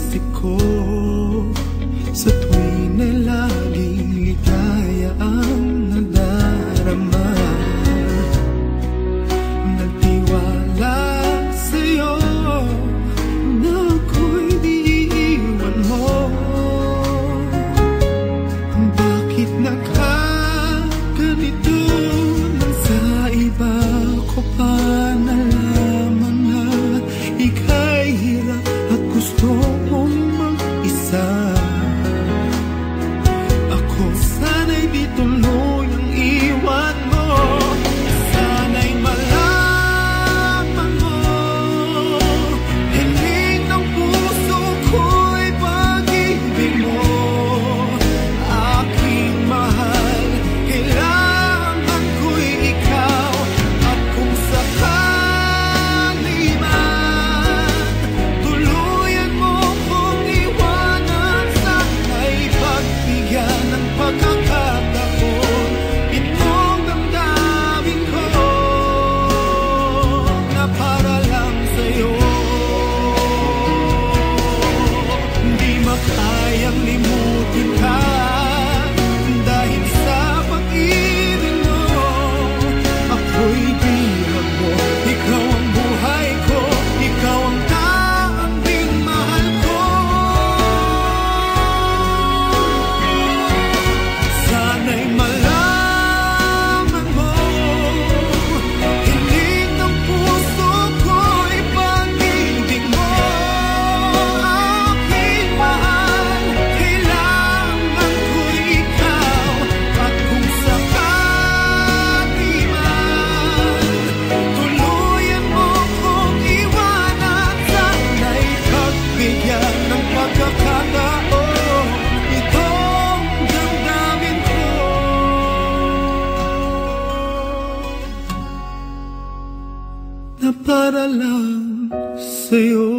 isip ko sa tuwing na laging ligaya ang nadarama. Nagtiwala sa'yo na ako'y di iiwan mo. Bakit nagkaganito nang sa iba ko pa nalaman na ika'y hirap at gusto mong mag-isa? Ako sana'y di tuloy ang iwan mo. Sana'y malaman mo, hiling ng puso ko'y pag-ibig mo. Aking mahal, kailangan ko'y ikaw. At kung sakali man tuluyan mo kong iwanan, sana'y pagbigyan ng pagkakataon itong damdamin ko na para lang sa'yo. Di makayang limutin ka dahil sa pag-ibig mo. Ako'y bilang mo, ikaw ang buhay ko, ikaw ang tanging mahal ko. Sana'y malaman mo, hiling ng puso ko'y pag-ibig mo. Aking mahal, kailangan ko'y ikaw. At kung sakali man tuluyan mo kong iwanan, sana'y pagbigyan ng pagkakataon itong damdamin ko na para lang sa'yo.